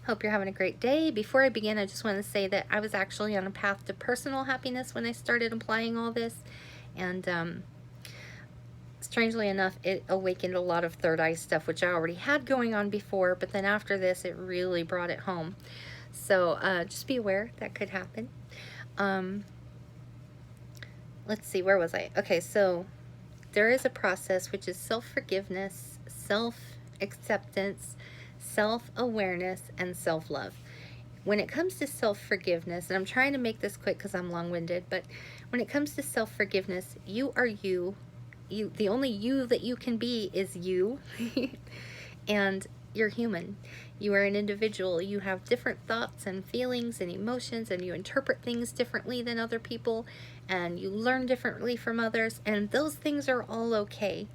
Hope you're having a great day. Before I begin, I just want to say that I was actually on a path to personal happiness when I started applying all this. And strangely enough, it awakened a lot of third eye stuff, which I already had going on before. But then after this, it really brought it home. So just be aware that could happen. Let's see, where was I? Okay, so there is a process which is self-forgiveness, self-acceptance, self-awareness, and self-love. When it comes to self-forgiveness, and I'm trying to make this quick because I'm long-winded, but when it comes to self-forgiveness, you are you. The only you that you can be is you. And you're human. You are an individual. You have different thoughts and feelings and emotions, and you interpret things differently than other people, and you learn differently from others, and those things are all okay.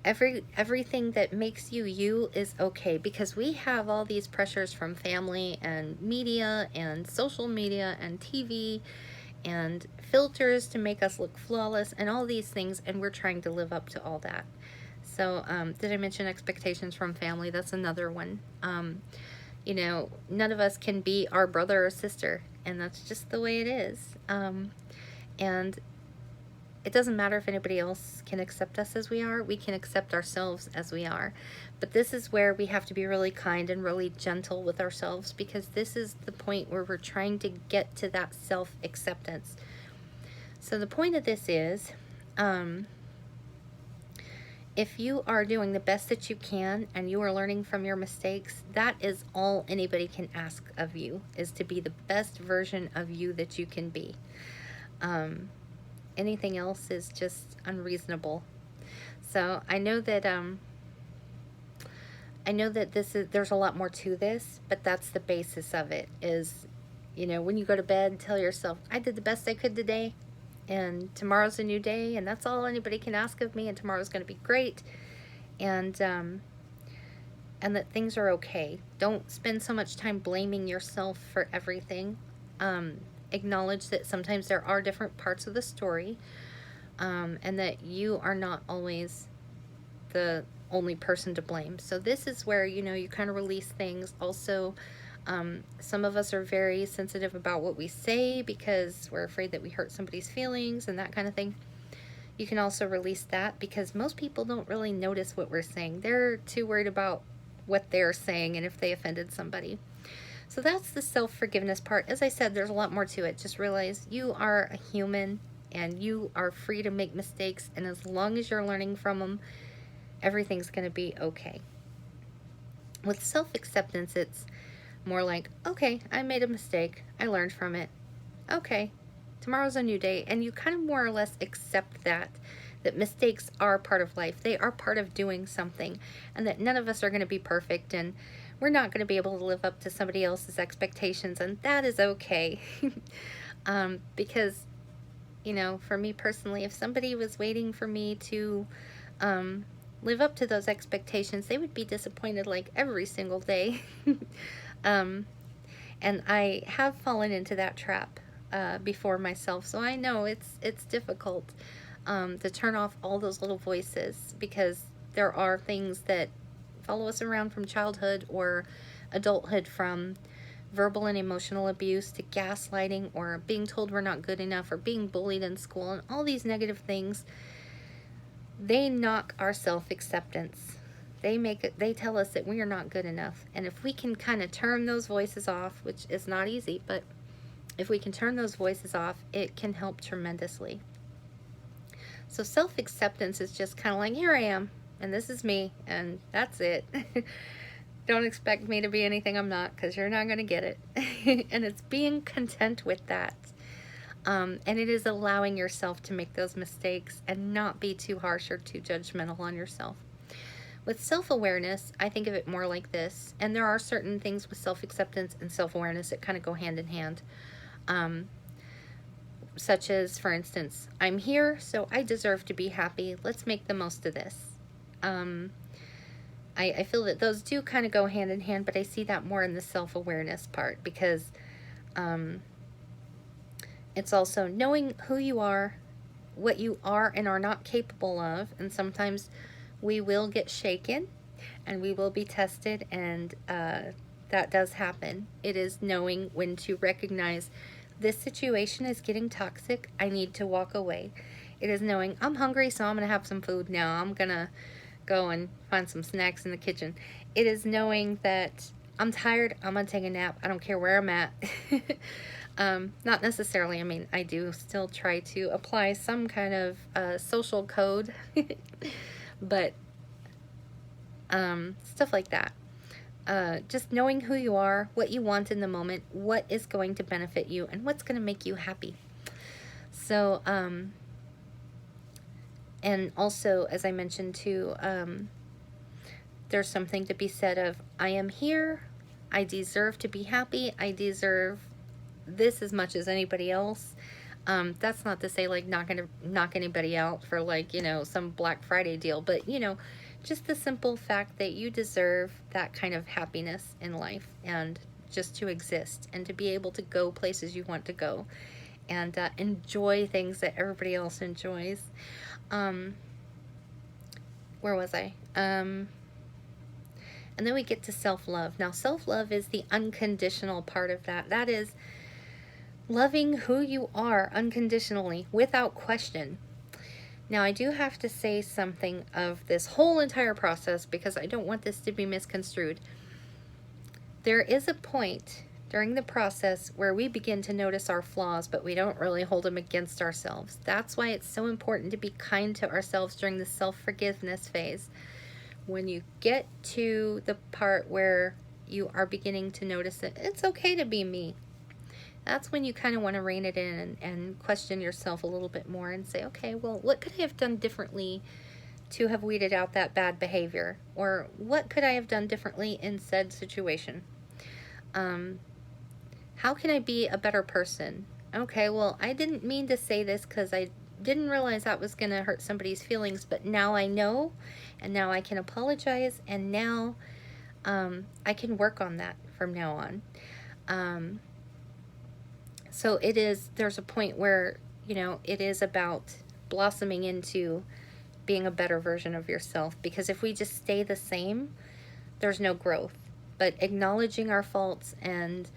Everything that makes you you is okay, because we have all these pressures from family and media and social media and TV and filters to make us look flawless and all these things, and we're trying to live up to all that. So did I mention expectations from family? That's another one. None of us can be our brother or sister, and that's just the way it is. And it doesn't matter if anybody else can accept us as we are. We can accept ourselves as we are. But this is where we have to be really kind and really gentle with ourselves, because this is the point where we're trying to get to that self-acceptance. So the point of this is, if you are doing the best that you can and you are learning from your mistakes, that is all anybody can ask of you, is to be the best version of you that you can be. Anything else is just unreasonable. So I know that there's a lot more to this, but that's the basis of it. Is, when you go to bed, tell yourself, I did the best I could today, and tomorrow's a new day, and that's all anybody can ask of me, and tomorrow's going to be great, and that things are okay. Don't spend so much time blaming yourself for everything. Acknowledge that sometimes there are different parts of the story, and that you are not always the only person to blame. So this is where, you kind of release things. Also, some of us are very sensitive about what we say because we're afraid that we hurt somebody's feelings and that kind of thing. You can also release that, because most people don't really notice what we're saying. They're too worried about what they're saying and if they offended somebody. So that's the self-forgiveness part. As I said, there's a lot more to it. Just realize you are a human and you are free to make mistakes, and as long as you're learning from them, everything's going to be okay. With self-acceptance, it's more like, okay, I made a mistake. I learned from it. Okay, tomorrow's a new day. And you kind of more or less accept that mistakes are part of life. They are part of doing something, and that none of us are going to be perfect, and we're not going to be able to live up to somebody else's expectations, and that is okay. Because, for me personally, if somebody was waiting for me to live up to those expectations, they would be disappointed like every single day. And I have fallen into that trap before myself, so I know it's difficult to turn off all those little voices, because there are things that follow us around from childhood or adulthood, from verbal and emotional abuse to gaslighting, or being told we're not good enough, or being bullied in school, and all these negative things. They knock our self-acceptance. They tell us that we are not good enough. And if we can kind of turn those voices off, which is not easy, but if we can turn those voices off, it can help tremendously. So self-acceptance is just kind of like, here I am, and this is me, and that's it. Don't expect me to be anything I'm not, because you're not going to get it. And it's being content with that. And it is allowing yourself to make those mistakes and not be too harsh or too judgmental on yourself. With self-awareness, I think of it more like this, and there are certain things with self-acceptance and self-awareness that kind of go hand in hand. Such as, for instance, I'm here, so I deserve to be happy. Let's make the most of this. I feel that those do kind of go hand in hand, but I see that more in the self-awareness part, because it's also knowing who you are, what you are and are not capable of, and sometimes we will get shaken. and we will be tested, and that does happen. It is knowing when to recognize this situation is getting toxic. I need to walk away. It is knowing I'm hungry, so I'm going to have some food now. I'm going to go and find some snacks in the kitchen. It is knowing that I'm tired. I'm going to take a nap. I don't care where I'm at. Not necessarily. I mean, I do still try to apply some kind of social code, but stuff like that. Just knowing who you are, what you want in the moment, what is going to benefit you, and what's going to make you happy. So, and also, as I mentioned too, there's something to be said of, I am here, I deserve to be happy, I deserve this as much as anybody else. That's not to say like not gonna knock anybody out for like, you know, some Black Friday deal, but you know, just the simple fact that you deserve that kind of happiness in life, and just to exist and to be able to go places you want to go, and enjoy things that everybody else enjoys. Where was I? And then we get to self-love. Now, self-love is the unconditional part of that. That is loving who you are unconditionally, without question. Now, I do have to say something of this whole entire process, because I don't want this to be misconstrued. There is a point during the process where we begin to notice our flaws, but we don't really hold them against ourselves. That's why it's so important to be kind to ourselves during the self-forgiveness phase. When you get to the part where you are beginning to notice that it's okay to be me, that's when you kind of want to rein it in and question yourself a little bit more and say, okay, well, what could I have done differently to have weeded out that bad behavior? Or what could I have done differently in said situation? How can I be a better person? Okay, well, I didn't mean to say this because I didn't realize that was going to hurt somebody's feelings, but now I know, and now I can apologize, and now I can work on that from now on. So there's a point where, you know, it is about blossoming into being a better version of yourself, because if we just stay the same, there's no growth. But acknowledging our faults and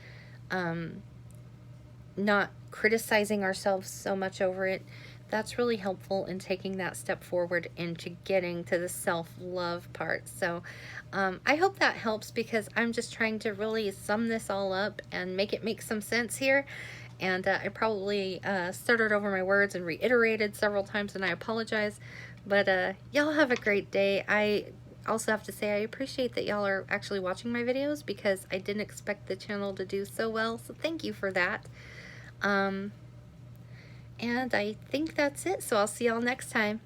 not criticizing ourselves so much over it, that's really helpful in taking that step forward into getting to the self-love part. So I hope that helps, because I'm just trying to really sum this all up and make it make some sense here. And I probably stuttered over my words and reiterated several times, and I apologize. But y'all have a great day. I also have to say I appreciate that y'all are actually watching my videos, because I didn't expect the channel to do so well. So thank you for that. And I think that's it. So I'll see y'all next time.